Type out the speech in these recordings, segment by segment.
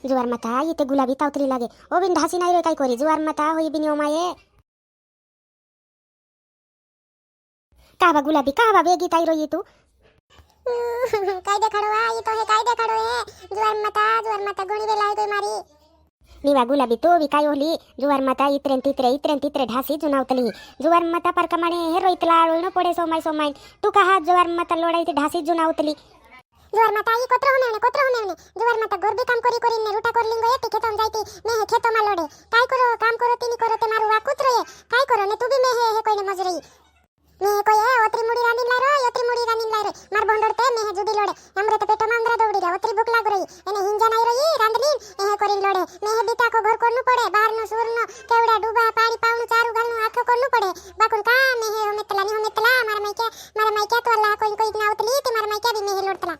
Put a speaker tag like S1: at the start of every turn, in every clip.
S1: जुवार माता इते गुलाबी तावतरी लागे ओ बिन ढासी नाही रे काय करी जुवार माता होई बिन ओमाये काबा गुलाबी काबा बेगी ताई रोई तू काय देखाडो ये तो हे काय देखाडो हे जुवार माता गोणी वेला आहे मारी निवा गुलाबी तो बी काय होली जुवार माता इत्रेन तित्रे ढासी जुनावतली जुवार माता परकमाणे हे रोईतला आळून पडे सोमाय तू कहा जुवार माता लोडाई ढासी जुनावतली जुवार माता ई कोत्र होने जुवार माता गोरबी काम करी ने रूटा करलिंगो येती खेतों जाईती मैं हे खेतो मा लोडे काय करो काम करो तिनी करो ते मारू वा कुत्र ये काय करो ने तू बी मैं हे कोई ने मजरई मैं कोई है ओत्री मुड़ी रांदीन लाई रे मार बोंडोडते मैं हे जुडी लोडे अमृत पेटो मांद्रा दौड़ी रे ओत्री भूख लागो रही एने हिंजा नाही रही रांदलीन ए करीन लोडे मैं हे बीता को घर करनु पड़े बाहर नो सूरनो केवड़ा डूबा पानी पावनु चारू गालनु आखो करनु पड़े बाकुन का मैं हे होमेतला मार माइके तो अल्लाह कोई नावतली ते मार माइके भी मैं हे लोडतला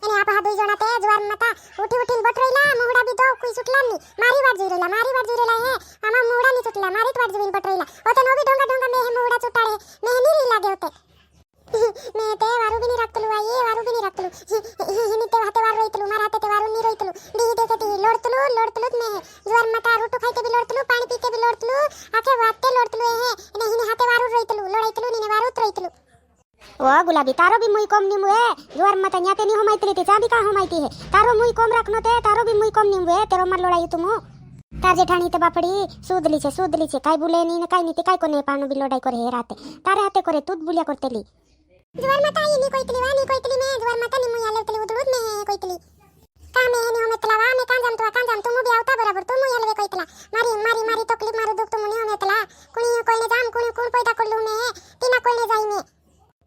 S1: एने आप हा दुई जणा ते जुवार माता उठीन बटरईला मुहडा बी दो कुई सुटला नी मारी वाट जुरेला हे आमा मुहडा नी सुटला मारीत वाट जुवीन बटरईला ओते नो बी ढोंगा मैं हे मुहडा चुटाडे मैं नी लागे होते मैं ते वारू भी नी रखतलु हिनी ते हाते वार रोइतलु मार हाते ते वारू नी रोइतलु दी देखेती लोडतलु मैं जुवार माता रोटू खाइते भी लोडतलु पानी पीते भी लोडतलु आखे वाते लोडतलु हे ने हिनी हाते वारू रोइतलु लोडाइतलु नी वारू रोइतलु ओ गुलाबी तारो भी मुई कम निमुए जुवार माता न्याते नी होमाइतली ते चाबी का होमाइती है तारो मुई कम रखनो ते तारो भी मुई कम निमुए तेरो मार लोडाई तुमु तार जेठाणी ते बापड़ी सूदली छे काय बुले नी काय नी ते काय कोने पानु भी लोडाई करे राते तारे हाते करे तूत बुलिया करतेली जुवार माता ये नी कोइतली मैं जुवार माता नी मुई आलेतली उदुडुत में कोइतली का में नी होमेतला वा में कांजाम तुम भी आवता बराबर तुम आलवे कोइतला मारी तकलीफ मारू दुख तुम नी होमेतला कुणी कोइने जाम कुणी कोण पैदा करलु में तीना कोइने जाई में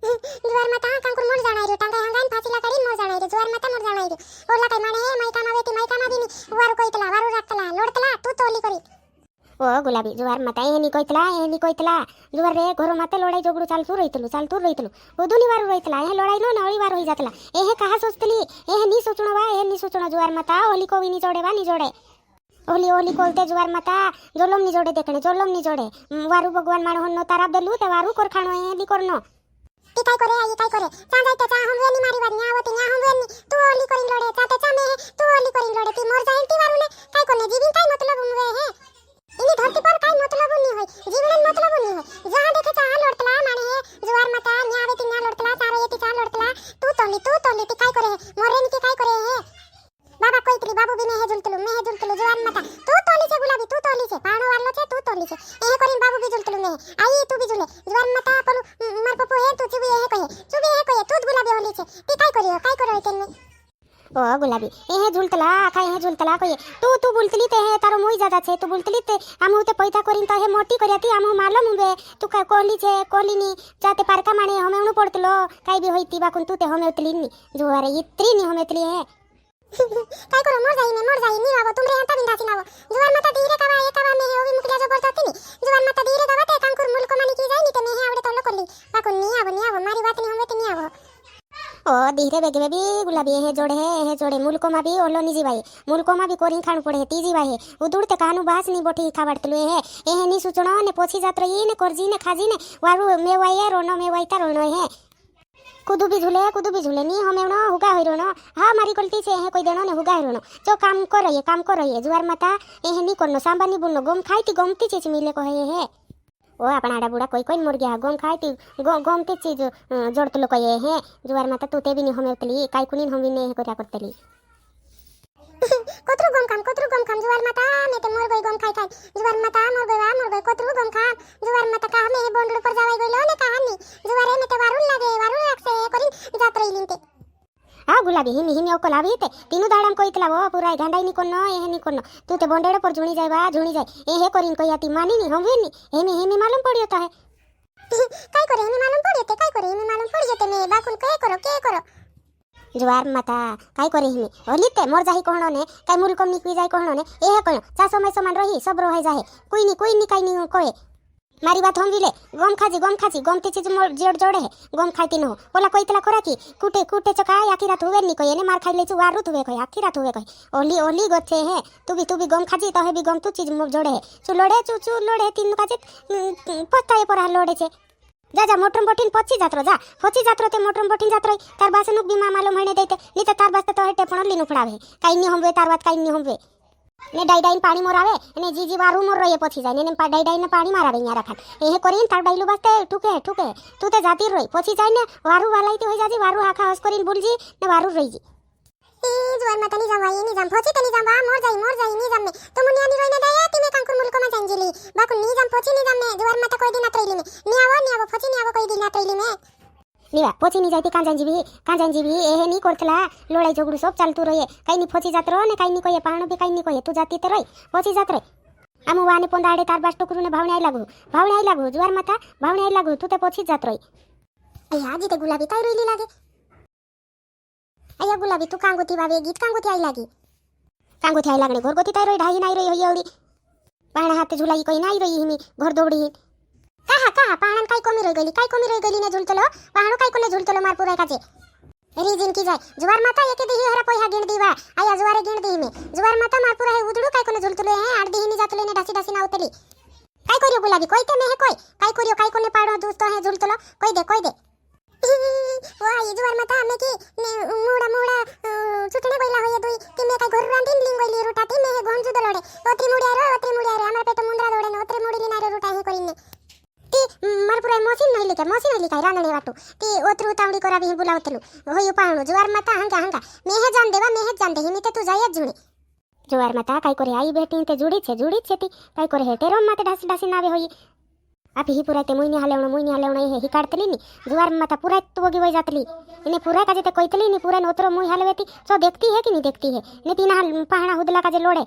S1: जुवार माता कांकुर मोड जाणाय रे टांगा हंगान फासीला करीन मोड जाणाय रे जुवार माता मोड जाणाय रे ओला काय माने मायका मा बिनी वारू कोइतला वारू राखतला लोडतला तू तोली करी ओ गुलाबी जुवार माता एनी कोइतला जुवार रे घरो माते लोडाई जोगडू चालतू रहितलु ओदुनी वारू रहितला ए लोडाई नो नळी वारू होई जातला ए कहा सोचतली ए नी सोचणो जुवार माता ओली कोवी नी जोडे ओली कोलते जुवार माता जोलम नी जोडे वारू भगवान माण होन्नो तारा देलु ते वारू कोर खाणो एली करनो ती काय करे चांदाय ते चा हम वेनी मारी वार न्या होते न्या हम वेनी तू ओली करिन लोडे चाते चा में तू ओली करिन लोडे ती मोर जाईन ती वारू ने काय कोने जीविन काय मतलब मुवे है इनी धरती पर काय मतलब नी होय जीवन मतलब नी होय जहां देखे चा लोडतला माने है जुवार माता न्या वेती न्या लोडतला तारो येती चा लोडतला तू तोली ती काय करे मोरे नी काय करे है बाबा कोइतली बाबू भी मैं हे जुलतलु जुवार माता तू तोली छे गुलाबी तू तोली छे पाणो वालो छे तू तोली छे ए करिन बाबू भी जुलतलु मैं आई तू भी जुले जुवार माता पलु मार पपु हे तू चुबी हे कहे तू गुलाबी होली छे ती काय करियो तेने ओ गुलाबी ए झुलतला कोई तू बुलतली ते हे तारो मोई जादा छे तू बुलतली ते आमु ते पैदा करिन त हे मोटी करियाती आमु मालम हुबे तू का कोहली नी जाते पारका माने हमेउनु पडतलो काय भी होईती बाकुन तू ते हमेउतली नी जुवारे इत्री नी हमेउतली है काय करो मोर जाई नी आवो तुमरे हंता बिंदासी नावो जुवार माता धीरे कवा में हे ओवी मुकलिया जो बोलता नी जुवार माता धीरे कवा ते कांकुर मुल्को मानी की जाई नी ते में हे आवडे तोलो करली बाकुन नी आवो मारी बात नी हमवे ते नी आवो ओ धीरे बेगे भी गुलाबी हे जोड़े मुल्को मा भी ओलो नी जीवाई मुल्को मा भी कोरिन खाणु पड़े ती जीवाई हे उदुड़ते कानु बास नी बोठी खावड़तलु हे ए नी सुचणो ने पोछी जात्रो ई ने कोरजी ने खाजी ने वारू मेवाई रोनो मेवाईता रोनो हे कुदू भी झूले नी हमेउनो हुगा होइरोनो हा मारी गलती से हे कोई देनो ने हुगा होइरोनो जो काम करो ये जुवार माता ए नी करनो सांबानी बुनो गम खाईती गमती चीज मिले को हे ओ अपना आड़ा बुड़ा कोई मुर गया गम खाईती गमती चीज जोड़तलो को हे जुवार माता तू ते भी नी हमेउतली काय कुनिन हम भी ने हे कोरा करतली कोतरु गम खाम जुवार माता ने ते मोर गई गम खाई जुवार माता मोर गई कोतरु गम खाम जुवार माता का में बोंडड़ पर जावाई गइलो ने कहानी जुवारे में ते वारुल राखसे करिन जात रहिलिनते आ गुलाबी हिमी ओकलावी ते तीनु दाड़म कोइतला वो पूरा गांडाई नी कोनो ए नी कोनो तू ते बोंडड़ पर झुणी जाय ए हे करिन कोयाती मानी नी हम वेनी हेमी मालूम पड़ियो तो है काय करे हेमी मालूम पड़ जते में बाकुन के करो जुवार माता काय करे हिमी ओलीते मोर जाही कोहणो ने काय मुल्को निकवी जाय कोहणो ने ए कोण चा समय समान रही सब रोहाय जाहे कोई नी काय नी कोए मारी बात हम विले गम खाजी गमती चीज मोर जोड़े है गम खाती न हो बोला कोइतला खोरा की कुटे चका आखी रात हुवे नी कोई ने मार खाई ले छु वारू हुवे कोई आखी रात हुवे कोई ओली गछे है तू भी गम खाजी तो है भी गम तू चीज मोर जोड़े है चु लोड़े तीन काजे पत्ता पर लोड़े छे जा जा मोटरम बोटीन पची जात्रो ते मोटरम बोटीन जात्रो तार बासे नुक बीमा मालूम होने देते नहीं तो तार बास तो हेटे पण लीनु फड़ावे काई नहीं होवे तार बात काई नहीं होवे ने डाई डाई पानी मोरावे ने जीजी वारू मोर रहे पछी जाय ने डाई डाई ने पानी मारावे यार खान एहे करिन तार डाईलु बास्ते ठुके तू ते जाती रोई पछी जाय ने वारू वालाईती होई जाजी वारू हाखा हस करिन बुलजी ने वारू रहीजी ई जुवार मत नहीं जाम नहीं जाम पछी तनी जाम मोर जाई नहीं जाम में तो मुनिया नी रोईने दाया तिमे कांकुर मुल्को मा जांजिली बाकु नहीं जाम पछी नहीं जाम में जुवार मत कोई दिन अतरैली में नी आवो पछी नी आवो कोई दिन अतरैली में नीवा पोची नी जाती कां जांजीबी एहे नी करतला लोड़ाई झगड़ू सब चालतू रहे काई नी पोची जात रहो ने काई नी कोये पाणो भी काई नी कोये तू जाती ते रही पोची जात रे आमु वाने पोंदाडे तार बास टुकरू ने भावने आई लागू जुवार माता भावने आई लागू तू ते पोची जात रही अय्या आजी ते गुलाबी काय रोईली लागे अय्या गुलाबी तू कांगोती वावे गीत कांगोती आई लागणे घरगोती ताई रोई ढाई नाही रोई एवढी पाणा हाते झुलाई कोई नाही रोई हिमी घर दौड़ी कहा पाहण काय कमी रही गली ने झुलतलो पाहणो काय कोने झुलतलो मार पुराय काचे रीजन की जाय जुवार माता एके देही हरा पोया गिण दीवा आया जुवारे गिण देही में जुवार माता मार पुराय उदडू काय कोने झुलतलो है आड देही नी जातले ने डासी ना उतली काय करियो गुलाबी कोई ते में है कोई काय करियो काय कोने पाड़ो दोस्तो है झुलतलो कोई दे ओ आई जुवार माता हमें की मुड़ा चुटने बोला होय दुई कि मैं काय घर रांदीन लिंगोली रुटाती में है गोंजू दलोडे ओत्री मुड़ी आरो हमर पेट मुंद्रा दोडे ने ओत्री मुड़ी लिनारे रुटा है करिने ती मारपुराय मशीन नाही लिकाय रानणे वाटू ती ओतरू तावडी करावी हे बुलावतलू होय पाहणो जुवार माता हंगा मेहे जान दे हिमी ते तू जायच जुणे जुवार माता काय करे आई बेटी ते जुडीच छे ती काय करे हे टेरोम माते डासी नावे होई आपी ही पुराय ते मुईनी हालेवण हे ही काढतली नी जुवार माता पुराय तू वगी वई जातली इने पुराय काजे ते कोइतली नी पुराय नोतरो मुई हालवेती सो देखती है कि नहीं देखती है ने तीना पाहणा हुदला काजे लोडे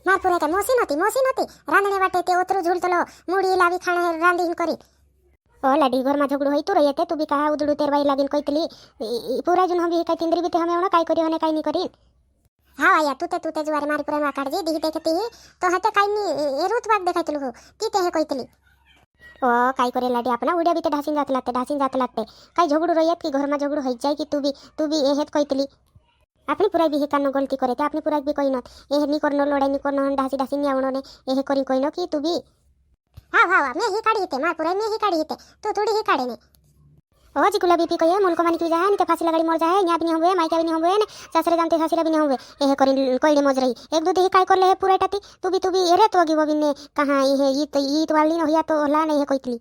S1: मार पुराय ते मोसी नती रांधणे वाटे ते ओतरू झुलतलो मुड़ी लावी खाणे रांधीन करी ओ लाडी घर मा झगड़ू होई तू रही तू भी कहा उदड़ू तेरवाई लागिन कोइतली पुराय जुन हम भी काय तिंद्री भी ते हमें काय करी होने काय नी करी हाँ आया तू ते जुवारे मारी पुराय मा काढजी दिही देखती तो हते काय नी एरुत वाग देखायतलू हो ती ते हे कोइतली ओ काय करे लाडी अपना उड्या भी ते ढासीन जात लागते काय झगड़ू रही की घर मा झगड़ू होई जाय कि तू भी एहेत कोइतली अपनी पुराई भी हिकानो गलती करे ते अपनी पुराई भी कोई न एहे नी करनो लोड़ाई नी करनो ढासी नी आवणो ने एहे करी कोई न कि तू भी हाँ मैं ही काढी हिते मार पुराई मैं ही काढी हिते तू थोड़ी ही काढे ने ओ जी गुलाबी पी कहिए मुल्को मानी की जाए नी ते फांसी लगाड़ी मर जाए न्या भी नहीं होवे माइका भी नहीं होवे ने सासरे जानते सासरे भी नहीं होवे एहे करी कोईडे मज रही एक दो देही काय कर ले पुराई टाती तू भी एरे तो गी वो बिने कहां ये ईत वाली न होया तो होला ने हे कोइतली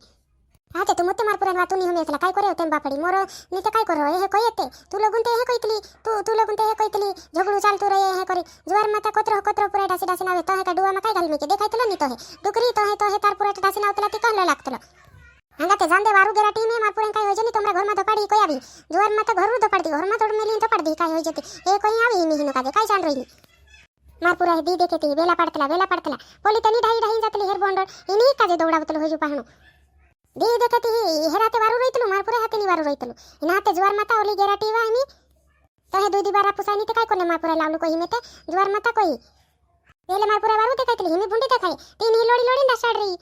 S1: हाँ तू मत मार पुराय वातू नहीं हमें काय करे होते बापड़ी मोर नी ते काय करो हे कोयते तू लोगुन ते हे कोइतली तू लोगुन ते हे कोइतली झगड़ू चालतू रहे हे करी जुवार माता कोतरो पुराय डासी नावे तो हे का डुआ मा काय घाल में के देखायतलो नी तो हे डुकरी तो हे तार पुराय डासी नावतला ती कहलो लागतलो हंगा ते जांदे वारू गेराटी में मार पुराय काय होय जनी तोमरा घर मा धपाडी कोई आवी जुवार माता घर धपाडी घर मा तोड मेली धपाडी काय होय जती ए कोई आवी मी हिनो काजे काय जान रही मार पुराय दी देखेती वेला पडतला पोली तनी ढाई जातली हेर बोंडर इनी काजे दौडावतलो होय जु पाहणो दी देखती हेराते वारू रहीतलू मार पुराय हाते नी वारू रहीतलू इना हाते जुवार माता ओली गेराटी वा हिमी तो हे दुई बारा पुसाई नी ते काय कोने मार पुराय लावलू कोई हिमे ते जुवार माता कोई पहले मार पुराय वारू ते कायतली हिमी बुंडी ते खाई तीन ही लोड़ी ना साड़ रही